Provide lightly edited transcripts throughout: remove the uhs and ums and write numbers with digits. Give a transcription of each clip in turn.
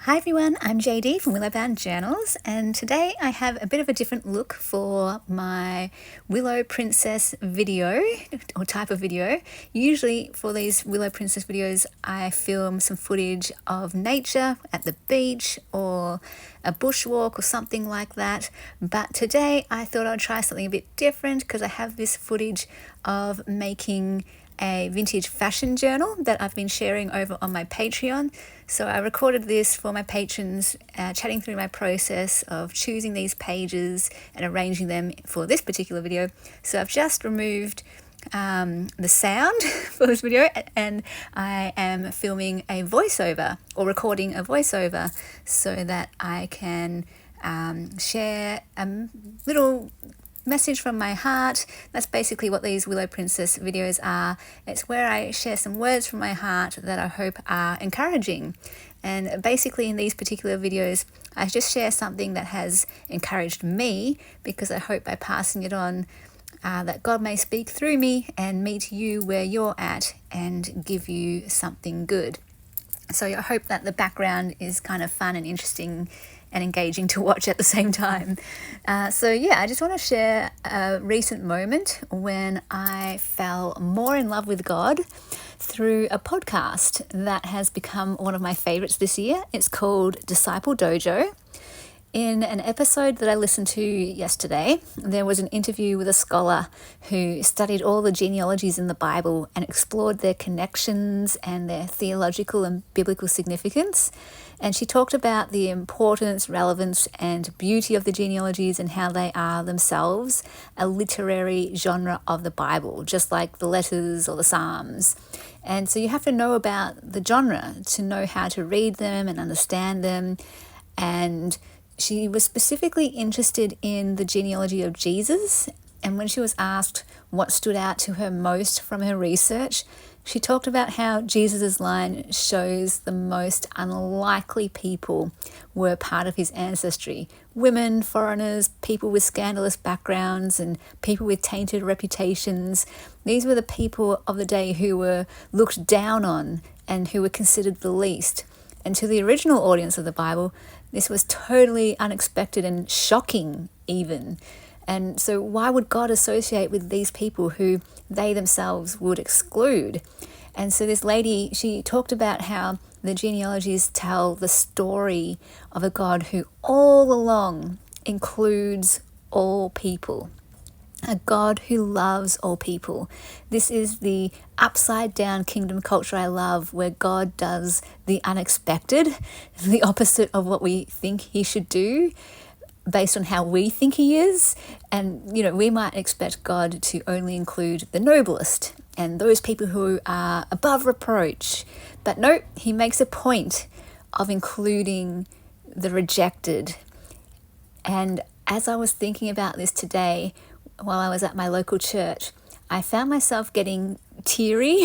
Hi everyone, I'm JD from Willow Journals, and today I have a bit of a different look for my Willow Princess video or type of video. Usually for these Willow Princess videos I film some footage of nature at the beach or a bushwalk or something like that, but today I thought I'd try something a bit different because I have this footage of making a vintage fashion journal that I've been sharing over on my Patreon. So I recorded this for my patrons, chatting through my process of choosing these pages and arranging them for this particular video. So I've just removed the sound for this video, and I am filming a voiceover or recording a voiceover so that I can share a little message from my heart. That's basically what these Willow Princess videos are. It's where I share some words from my heart that I hope are encouraging. And basically in these particular videos, I just share something that has encouraged me, because I hope by passing it on that God may speak through me and meet you where you're at and give you something good. So I hope that the background is kind of fun and interesting and engaging to watch at the same time. I just want to share a recent moment when I fell more in love with God through a podcast that has become one of my favorites this year. It's called Disciple Dojo. In an episode that I listened to yesterday, there was an interview with a scholar who studied all the genealogies in the Bible and explored their connections and their theological and biblical significance. And she talked about the importance, relevance, and beauty of the genealogies and how they are themselves a literary genre of the Bible, just like the letters or the Psalms. And so you have to know about the genre to know how to read them and understand them. And she was specifically interested in the genealogy of Jesus, and when she was asked what stood out to her most from her research, she talked about how Jesus' line shows the most unlikely people were part of his ancestry. Women, foreigners, people with scandalous backgrounds, and people with tainted reputations. These were the people of the day who were looked down on and who were considered the least. And to the original audience of the Bible, this was totally unexpected and shocking even. And so why would God associate with these people who they themselves would exclude? And so this lady, she talked about how the genealogies tell the story of a God who all along includes all people. A God who loves all people. This is the upside down kingdom culture I love, where God does the unexpected, the opposite of what we think he should do based on how we think he is. And, we might expect God to only include the noblest and those people who are above reproach. But no, he makes a point of including the rejected. And as I was thinking about this today, while I was at my local church, I found myself getting teary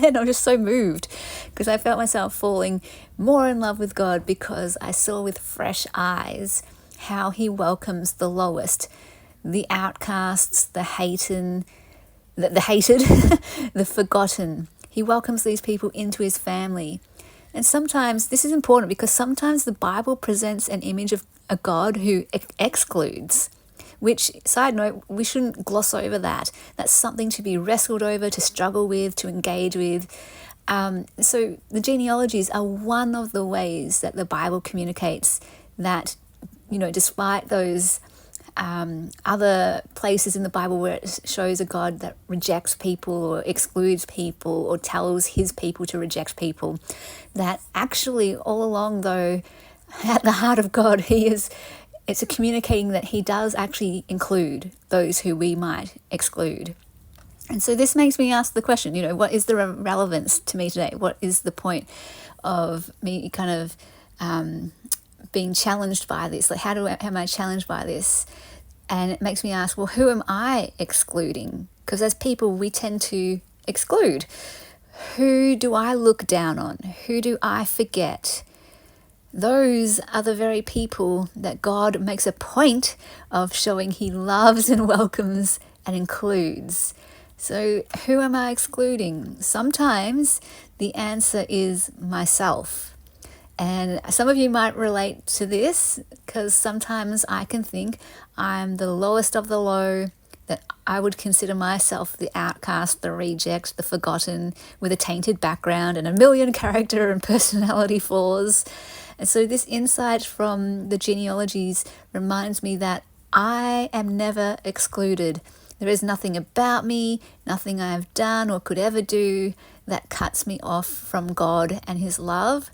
and I was just so moved because I felt myself falling more in love with God, because I saw with fresh eyes how he welcomes the lowest, the outcasts, the hated, the forgotten. He welcomes these people into his family. And sometimes, this is important because sometimes the Bible presents an image of a God who excludes. Which, side note, we shouldn't gloss over that. That's something to be wrestled over, to struggle with, to engage with. So the genealogies are one of the ways that the Bible communicates that, despite those other places in the Bible where it shows a God that rejects people or excludes people or tells his people to reject people, that actually all along, though, at the heart of God, it's a communicating that he does actually include those who we might exclude. And so this makes me ask the question, what is the relevance to me today? What is the point of me kind of being challenged by this? Like, am I challenged by this? And it makes me ask, well, who am I excluding? Because as people, we tend to exclude. Who do I look down on? Who do I forget? Those are the very people that God makes a point of showing he loves and welcomes and includes. So who am I excluding? Sometimes the answer is myself. And some of you might relate to this, because sometimes I can think I'm the lowest of the low, that I would consider myself the outcast, the reject, the forgotten, with a tainted background and a million character and personality flaws. And so this insight from the genealogies reminds me that I am never excluded. There is nothing about me, nothing I have done or could ever do that cuts me off from God and his love,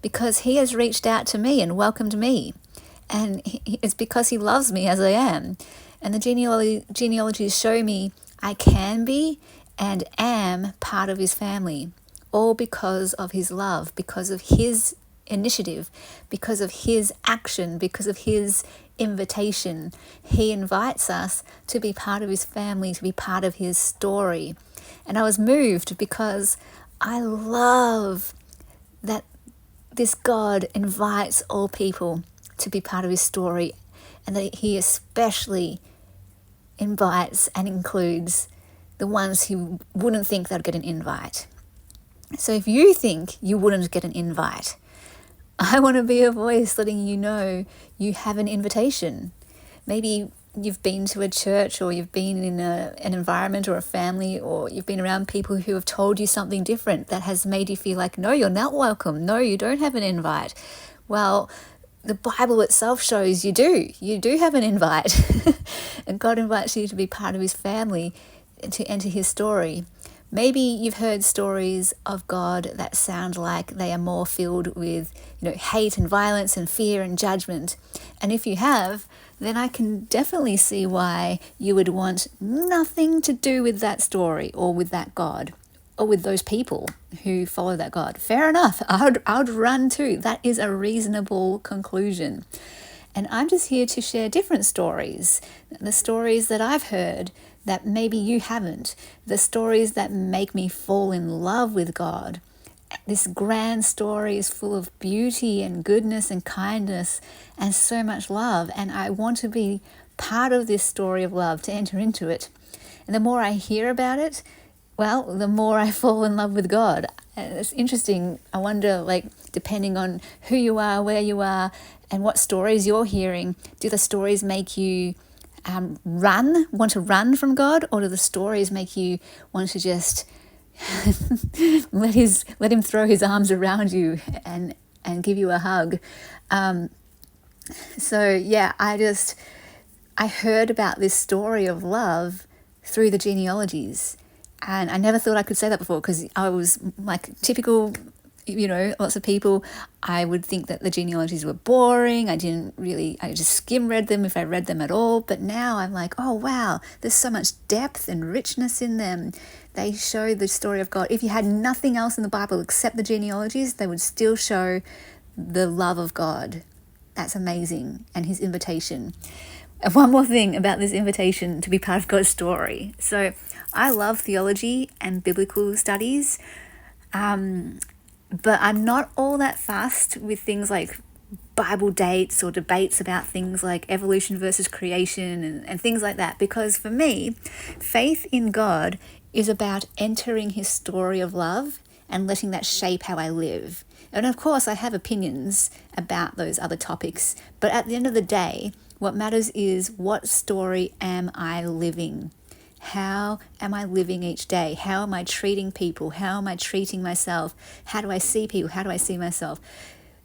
because he has reached out to me and welcomed me. And it's because he loves me as I am. And the genealogies show me I can be and am part of his family, all because of his love, because of his initiative, because of his action, because of his invitation. He invites us to be part of his family, to be part of his story. And I was moved because I love that this God invites all people to be part of his story, and that he especially invites and includes the ones who wouldn't think they'd get an invite. So if you think you wouldn't get an invite, I want to be a voice letting you know you have an invitation. Maybe you've been to a church, or you've been in an environment or a family, or you've been around people who have told you something different that has made you feel like, no, you're not welcome. No, you don't have an invite. Well, the Bible itself shows you do. You do have an invite. And God invites you to be part of his family, to enter his story. Maybe you've heard stories of God that sound like they are more filled with, hate and violence and fear and judgment. And if you have, then I can definitely see why you would want nothing to do with that story, or with that God, or with those people who follow that God. Fair enough. I would run too. That is a reasonable conclusion. And I'm just here to share different stories, the stories that I've heard that maybe you haven't, the stories that make me fall in love with God. This grand story is full of beauty and goodness and kindness and so much love. And I want to be part of this story of love, to enter into it. And the more I hear about it, well, the more I fall in love with God. And it's interesting. I wonder, depending on who you are, where you are, and what stories you're hearing, do the stories make you want to run from God, or do the stories make you want to just let him throw his arms around you and give you a hug? I heard about this story of love through the genealogies, and I never thought I could say that before, because I was like typical, lots of people. I would think that the genealogies were boring. I just skim read them if I read them at all. But now I'm like, oh wow, there's so much depth and richness in them. They show the story of God. If you had nothing else in the Bible except the genealogies, they would still show the love of God. That's amazing. And his invitation. And one more thing about this invitation to be part of God's story. So I love theology and biblical studies. But I'm not all that fast with things like Bible dates or debates about things like evolution versus creation and things like that. Because for me, faith in God is about entering his story of love and letting that shape how I live. And of course, I have opinions about those other topics. But at the end of the day, what matters is, what story am I living? How am I living each day? How am I treating people? How am I treating myself? How do I see people? How do I see myself?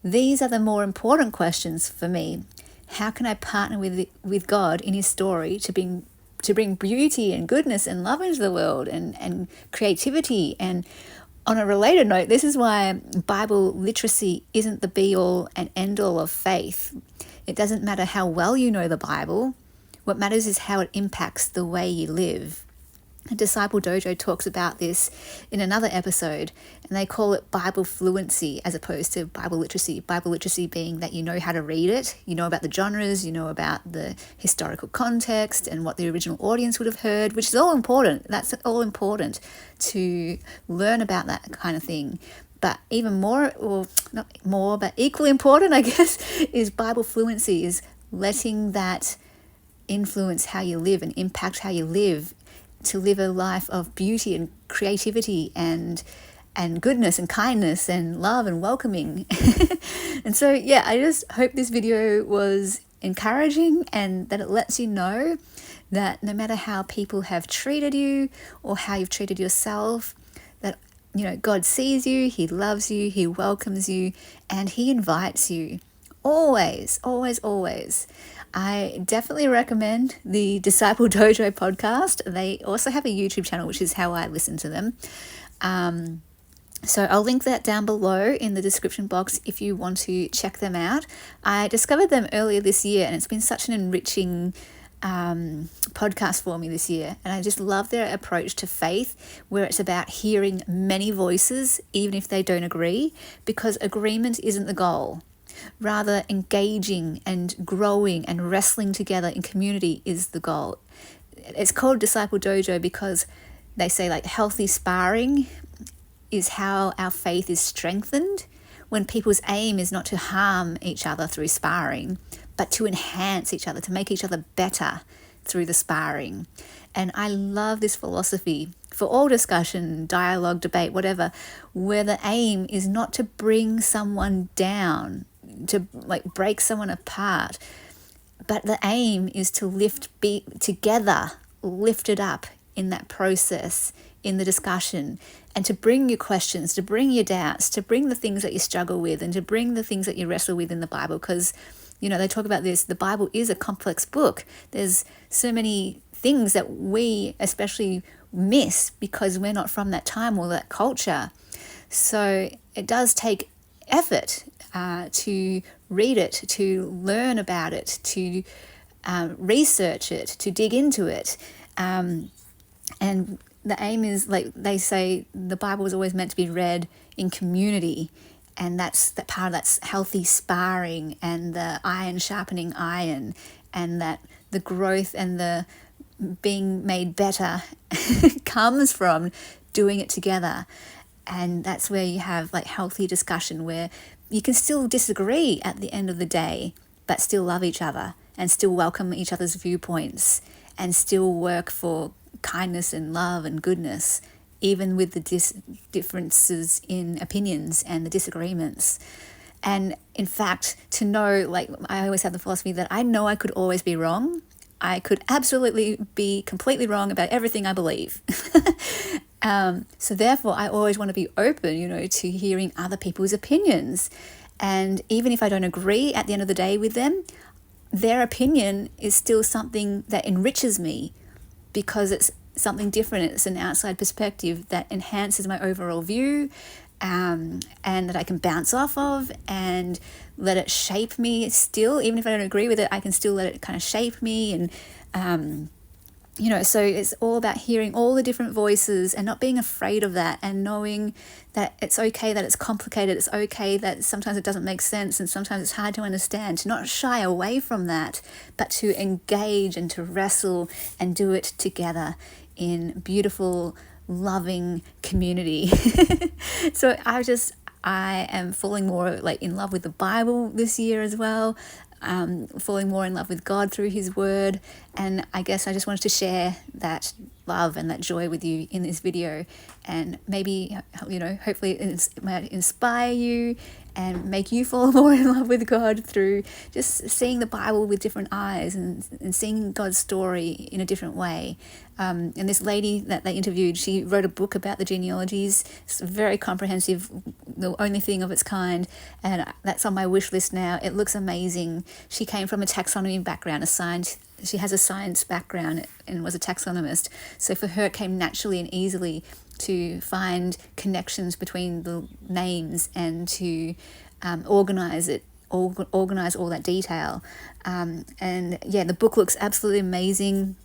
These are the more important questions for me. How can I partner with God in his story to bring beauty and goodness and love into the world, and creativity? And on a related note, this is why Bible literacy isn't the be-all and end-all of faith. It doesn't matter how well you know the Bible. What matters is how it impacts the way you live. Disciple Dojo talks about this in another episode, and they call it Bible fluency as opposed to Bible literacy. Bible literacy being that you know how to read it, you know about the genres, you know about the historical context and what the original audience would have heard, which is all important. That's all important to learn about that kind of thing. But even more, or not more, but equally important, I guess, is Bible fluency, is letting that influence how you live and impact how you live, to live a life of beauty and creativity and and goodness and kindness and love and welcoming. And so, yeah, I just hope this video was encouraging and that it lets you know that no matter how people have treated you or how you've treated yourself, that, you know, God sees you, He loves you, He welcomes you, and He invites you. Always, always, always. I definitely recommend the Disciple Dojo podcast. They also have a YouTube channel, which is how I listen to them. So I'll link that down below in the description box if you want to check them out. I discovered them earlier this year, and it's been such an enriching podcast for me this year. And I just love their approach to faith, where it's about hearing many voices, even if they don't agree, because agreement isn't the goal. Rather, engaging and growing and wrestling together in community is the goal. It's called Disciple Dojo because they say, like, healthy sparring is how our faith is strengthened, when people's aim is not to harm each other through sparring, but to enhance each other, to make each other better through the sparring. And I love this philosophy for all discussion, dialogue, debate, whatever, where the aim is not to bring someone down, to like break someone apart, but the aim is to be together, lifted up in that process, in the discussion, and to bring your questions, to bring your doubts, to bring the things that you struggle with, and to bring the things that you wrestle with in the Bible. Because, you know, they talk about this, the Bible is a complex book. There's so many things that we especially miss because we're not from that time or that culture. So it does take effort to read it, to learn about it, to research it, to dig into it. And the aim is, like they say, the Bible is always meant to be read in community. And that's that part of that's healthy sparring and the iron sharpening iron, and that the growth and the being made better comes from doing it together. And that's where you have like healthy discussion, where you can still disagree at the end of the day, but still love each other and still welcome each other's viewpoints and still work for kindness and love and goodness, even with the differences in opinions and the disagreements. And in fact, to know, like, I always have the philosophy that I know I could always be wrong. I could absolutely be completely wrong about everything I believe. So therefore, I always want to be open, you know, to hearing other people's opinions. And even if I don't agree at the end of the day with them, their opinion is still something that enriches me because it's something different. It's an outside perspective that enhances my overall view, and that I can bounce off of and let it shape me still. Even if I don't agree with it, I can still let it kind of shape me. And you know, so it's all about hearing all the different voices and not being afraid of that, and knowing that it's okay that it's complicated. It's okay that sometimes it doesn't make sense and sometimes it's hard to understand. To not shy away from that, but to engage and to wrestle and do it together in beautiful, loving community. So I am falling more like in love with the Bible this year as well. Falling more in love with God through His Word, and I guess I just wanted to share that love and that joy with you in this video, and maybe, you know, hopefully it might inspire you and make you fall more in love with God through just seeing the Bible with different eyes and seeing God's story in a different way. And this lady that they interviewed, she wrote a book about the genealogies. It's very comprehensive, the only thing of its kind, and that's on my wish list now. It looks amazing. She came from a taxonomy background, she has a science background and was a taxonomist. So for her, it came naturally and easily to find connections between the names and to organize all that detail. And yeah, the book looks absolutely amazing.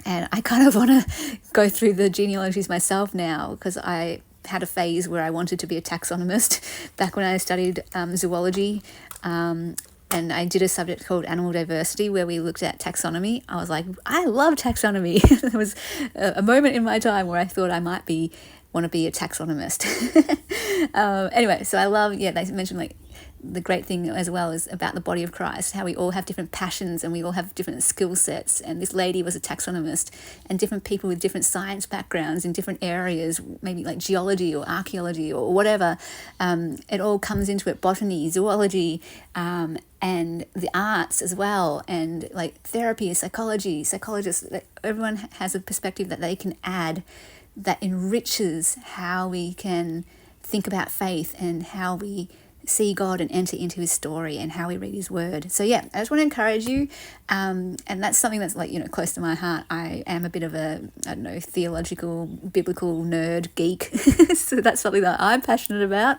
And I kind of want to go through the genealogies myself now, because I had a phase where I wanted to be a taxonomist back when I studied zoology. And I did a subject called animal diversity where we looked at taxonomy. I was like, I love taxonomy. There was a moment in my time where I thought I might want to be a taxonomist. Anyway, so I love, they mentioned like the great thing as well is about the body of Christ, how we all have different passions and we all have different skill sets. And this lady was a taxonomist, and different people with different science backgrounds in different areas, maybe like geology or archaeology or whatever, it all comes into it, botany, zoology, and the arts as well, and like therapy, psychology, psychologists. Everyone has a perspective that they can add that enriches how we can think about faith and how we see God and enter into his story and how we read his word. So yeah, I just want to encourage you, and that's something that's like, close to my heart. I am a bit of a, theological, biblical nerd geek. So that's something that I'm passionate about,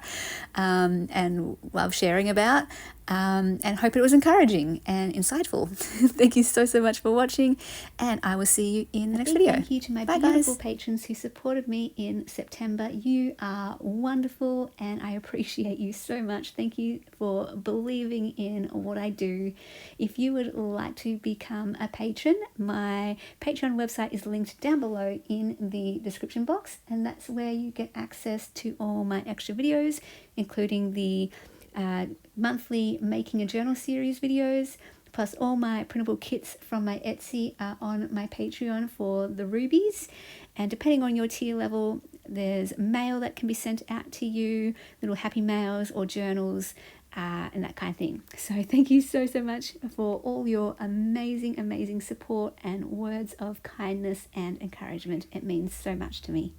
and love sharing about, and hope it was encouraging and insightful. Thank you so much for watching, and I will see you in the next video. Thank you to my beautiful patrons who supported me in September. You are wonderful, and I appreciate you so much. Thank you for believing in what I do. If you would like to become a patron, my Patreon website is linked down below in the description box, and that's where you get access to all my extra videos, including the monthly Making a Journal series videos, plus all my printable kits from my Etsy are on my Patreon for the rubies. And depending on your tier level, there's mail that can be sent out to you, little happy mails or journals, and that kind of thing. So thank you so much for all your amazing support and words of kindness and encouragement. It means so much to me.